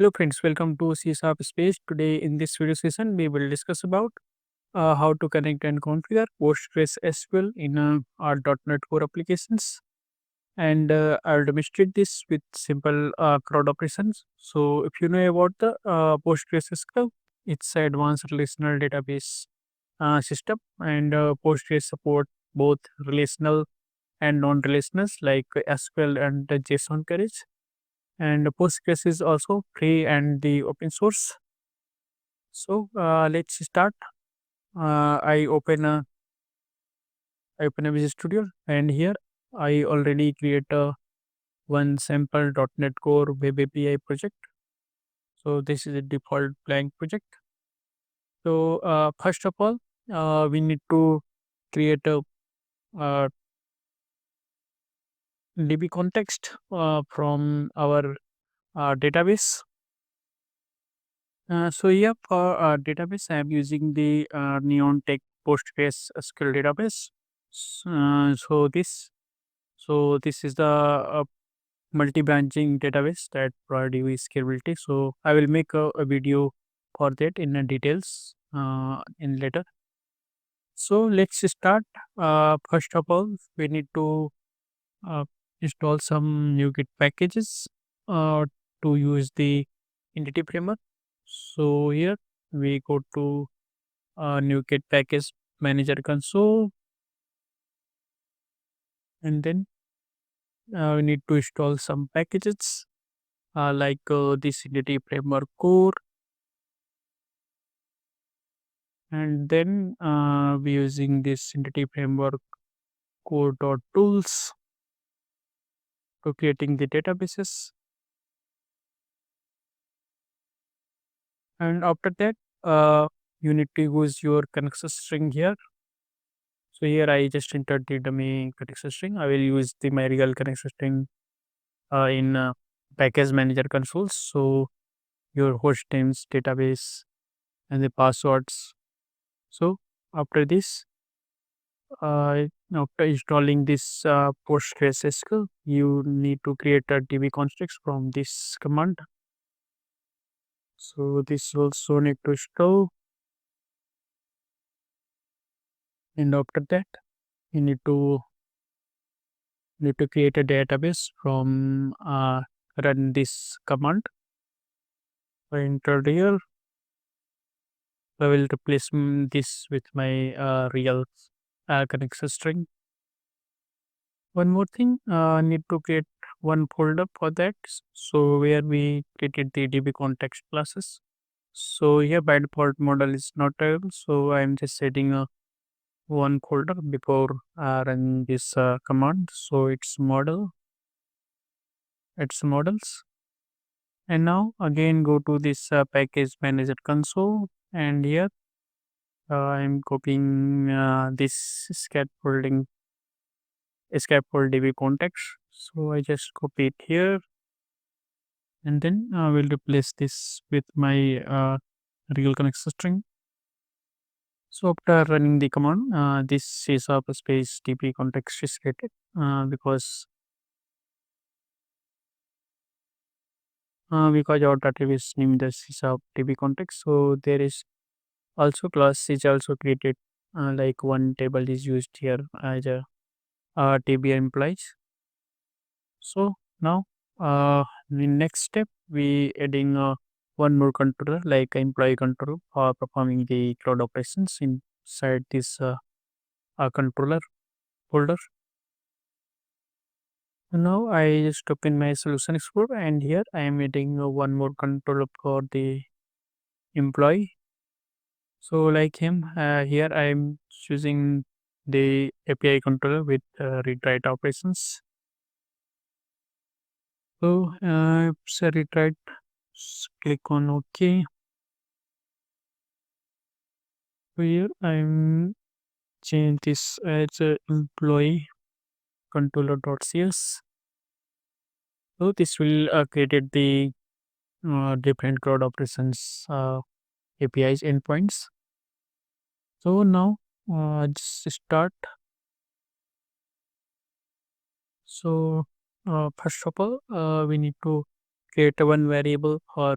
Hello friends, welcome to Csharp Space. Today in this video session, we will discuss about how to connect and configure PostgreSQL in our .NET Core applications. And I'll demonstrate this with simple CRUD operations. So if you know about the PostgreSQL, it's an advanced relational database system, and Postgres support both relational and non-relationals like SQL and JSON queries. And Postgres is also free and the open source. So let's start. uh, i open a I open a Visual Studio, and here I already create a one sample .NET Core web API project. So this is a default blank project. So first of all, we need to create a uh, DB context from our database. So here for database, I am using the Neon Tech PostgreSQL database. So this is the multi-branching database that provide you with scalability. So I will make a video for that in details in later. So let's start. First of all, we need to uh, install some NuGet packages uh, to use the entity framework. So here we go to NuGet package manager console, and then we need to install some packages like this entity framework core, and then we using this entity framework core dot tools to creating the databases. And after that, you need to use your connection string here. So here I just entered the dummy connection string. I will use the my real connection string in package manager console. So your host names, database, and the passwords. So after this, after installing this PostgreSQL, you need to create a DB context from this command. So this also need to install, and after that, you need to create a database from run this command. So enter here. I will replace this with my real connection string. One more thing, need to create one folder for that. So where we created the DB context classes. So here by default model is not available. So I'm just setting a one folder before running this command. So it's models. And now again go to this package manager console, and here I'm copying this scaffold DB context. So I just copy it here, and then I will replace this with my real connection string. So after running the command, this is Csharp Space DB context is created because our database is named the Csharp DB context. So there is also class is also created, like one table is used here as a DB implies. So now, the next step we adding one more controller like employee control for performing the cloud operations inside this controller folder. Now I just open my solution explorer, and here I am adding one more controller for the employee. So like him, here I am choosing the API controller with read write operations. So it's a read write. Click on OK. So here I'm change this as a employee controller.cs. So this will create the different cloud operations APIs endpoints. So now just start. So first of all, we need to create a one variable for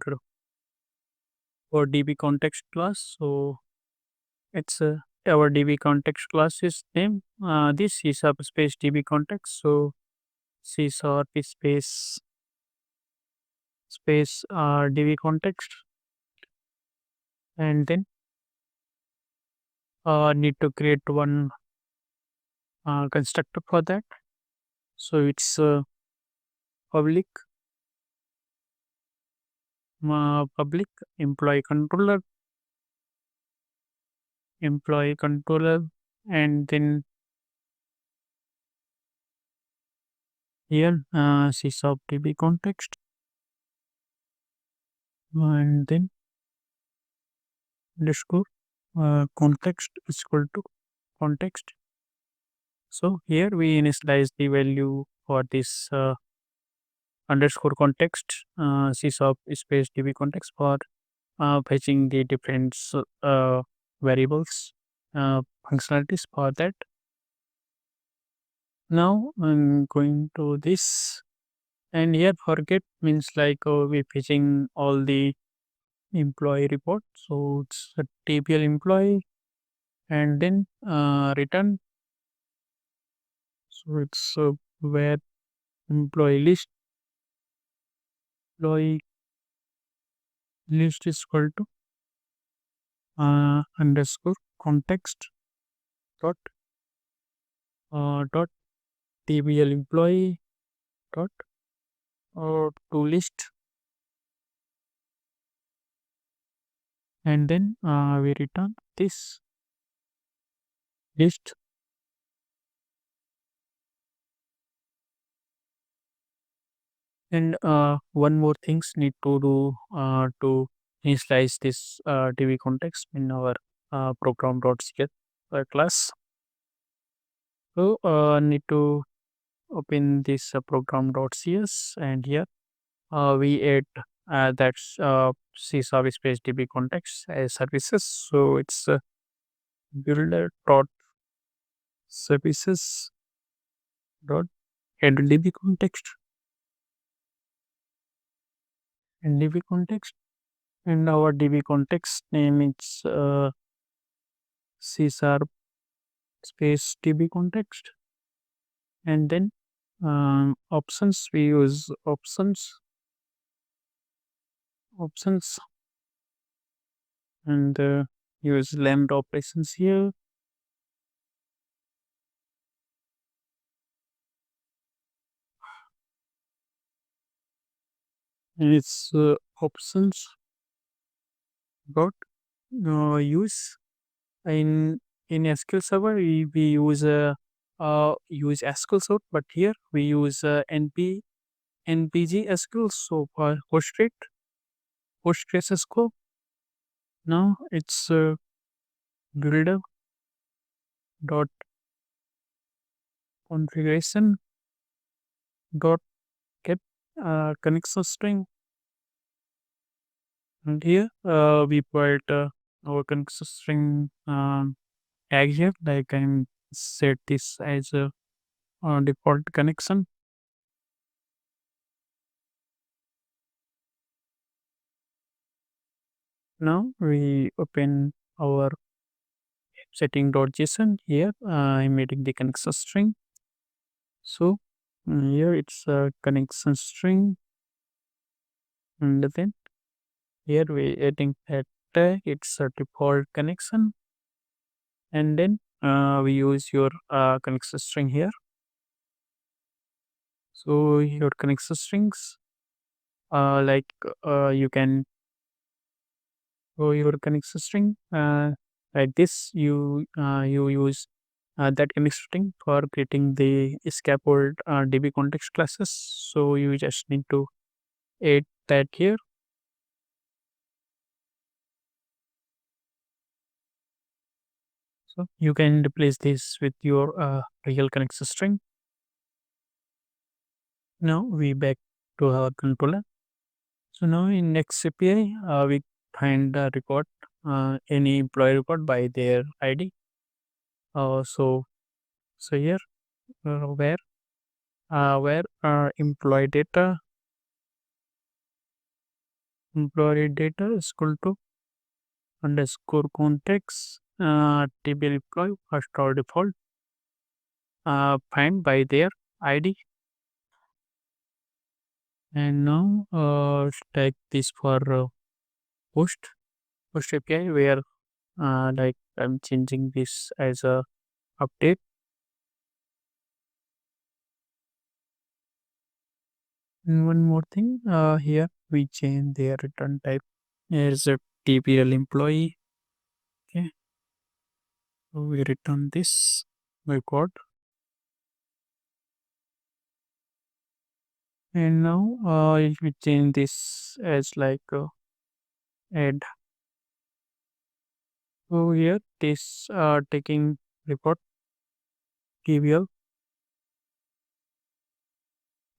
DB context class. So it's our DB context class is name. This C sharp space DB context. So C sharp space DB context, and then need to create one constructor for that. So it's public public employee controller, and then here C sharp DB context, and then underscore context is equal to context. So here we initialize the value for this underscore context C sharp space DB context for fetching the different variables functionalities for that. Now I'm going to this, and here forget means like we fetching all the employee report. So it's a table employee, and then return. So it's where employee employee list is equal to underscore context dot dot tbl employee dot to list, and then we return this list. And one more things need to do to initialize this DB context in our program.cs class. So need to open this program.cs, and here we add that's C sharp space DB context as services. So it's builder dot services dot add DB context and DB context, and our DB context name is C sharp space DB context, and then options we use options, and use lambda operations here, and it's options dot use in SQL Server. We use SQL Server, but here we use npg SQL. So for PostgreSQL. Now it's builder dot configuration dot get connection string, and here we put our connection string tag here. Like I can set this as a default connection. Now we open our setting.json. Here I'm adding the connection string. So here it's a connection string, and then here we adding that tag. It's a default connection, and then we use your connection string here. So your connection strings like you can show your connection string like this. You use that connection string for creating the scaffold DB context classes. So you just need to add that here. So you can replace this with your real connection string. Now we back to our controller. So now in next API, we find a record any employee record by their ID. So here where employee data employee data is equal to underscore context table employee first or default find by their ID. And now stack this for post API where like I'm changing this as a update. And one more thing, here we change their return type as a TPL employee. Okay, so we return this record. And now if we change this as like add. So here this taking report TVL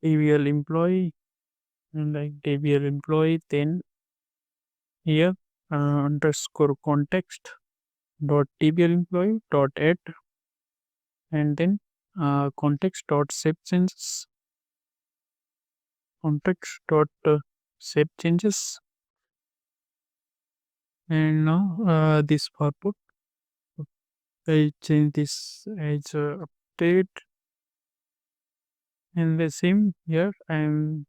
employee and like TVL employee, then here underscore context dot TBL employee dot add, and then context dot shape changes. And now this purport I change this as update, and the same here I'm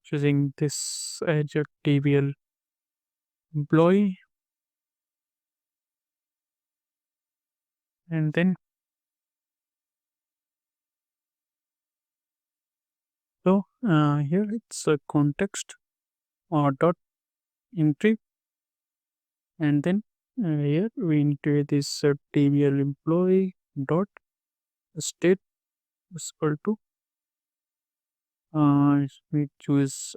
choosing this as a TBL employee, and then so here it's a context or dot entry, and then here we integrate this TBL employee dot state is equal to we choose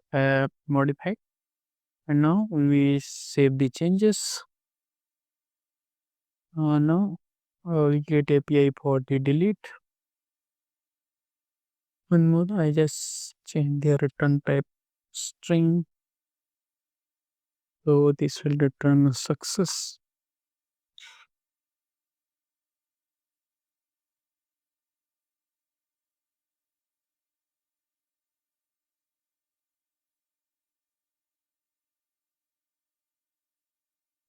modify, and now we save the changes. Now we get API for the delete. One more, I just change the return type string, so this will return a success.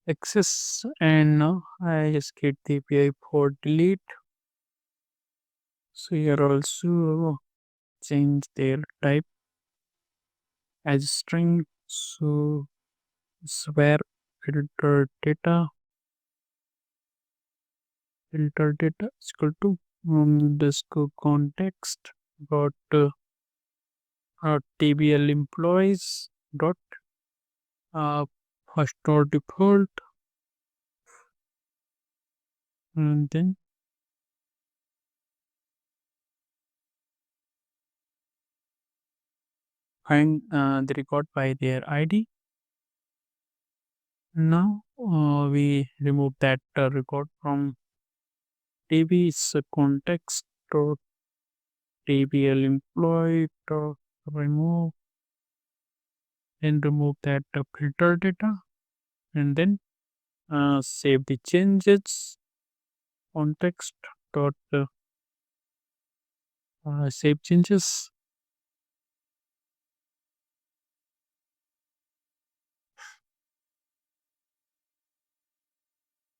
Access, and now I just get the API for delete. So here also change their type as string. So where filter data is equal to underscore context dot TBL employees dot first or default, and then find the record by their ID. Now we remove that record from TB is context dot TBL employee dot remove, and remove that filter data, and then save the changes context dot save changes.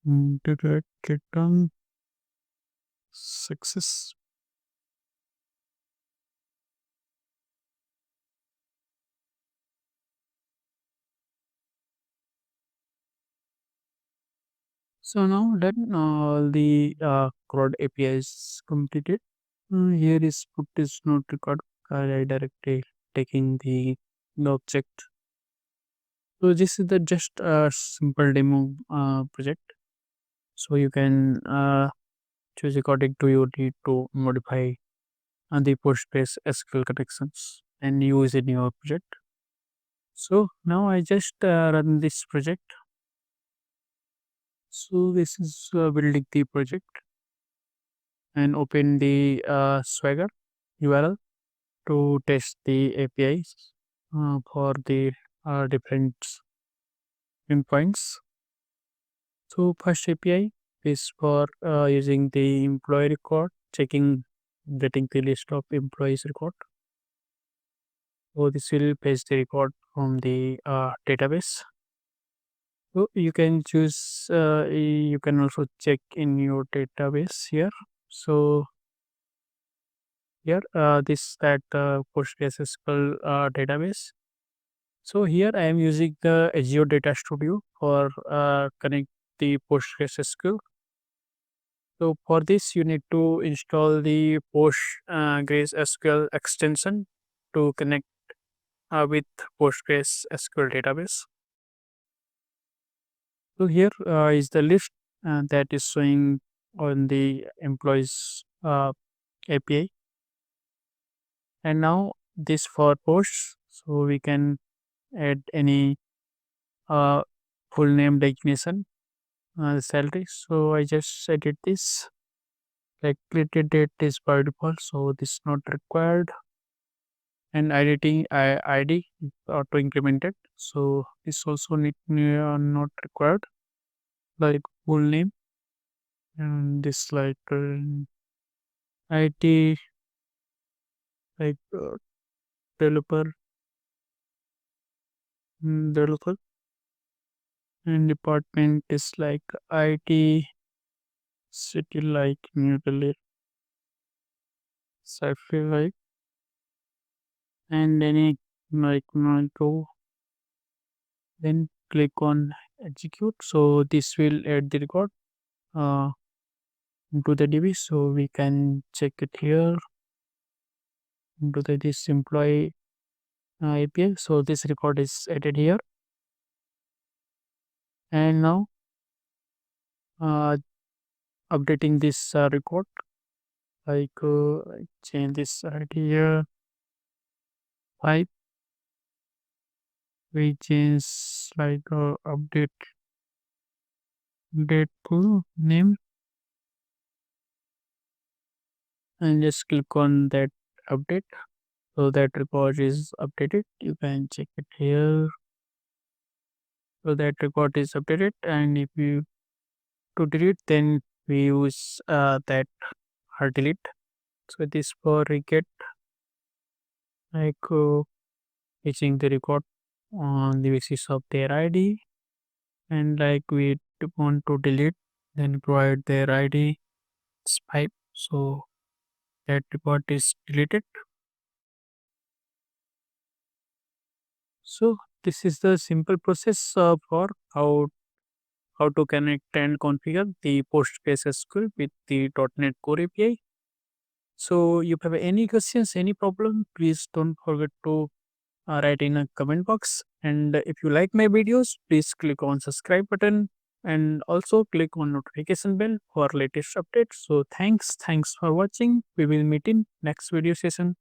Direct return success. So now that the CRUD API is completed, here is put is not record I directly taking the object. So this is the just a simple demo project. So you can choose according to your need to modify the PostgreSQL connections and use in your project. So now I just run this project. So this is building the project, and open the Swagger URL to test the APIs for the different endpoints. So first API is for using the employee record, checking, getting the list of employees record. So this will fetch the record from the database. So you can choose. You can also check in your database here. So here, this that PostgreSQL database. So here I am using the Azure Data Studio for connect the PostgreSQL. So for this, you need to install the PostgreSQL extension to connect with PostgreSQL database. So here is the list that is showing on the employees API. And now this for posts, so we can add any uh, full name designation, salary. So I just edit this. Like created date is by default, so this not required. And editing ID auto incremented, so this also not required. Like full name and this like IT like developer developer, and department is like IT, city like New Delhi, sci like, and any like go, then click on execute. So this will add the record uh, into the DB. So we can check it here into the this employee API. So this record is added here, and now uh, updating this record, like change this ID here. 5, we change like update date to name, and just click on that update. So that record is updated. You can check it here. So that record is updated, and if you to delete, then we use that hard delete. So this for reget, like fetching the record on the basis of their ID, and like we want to delete, then provide their ID pipe. So that record is deleted. So this is the simple process for how to connect and configure the PostgreSQL with the .NET Core API. So if you have any questions, any problem, please don't forget to write in a comment box. And if you like my videos, please click on subscribe button and also click on notification bell for latest updates. So thanks for watching. We will meet in next video session.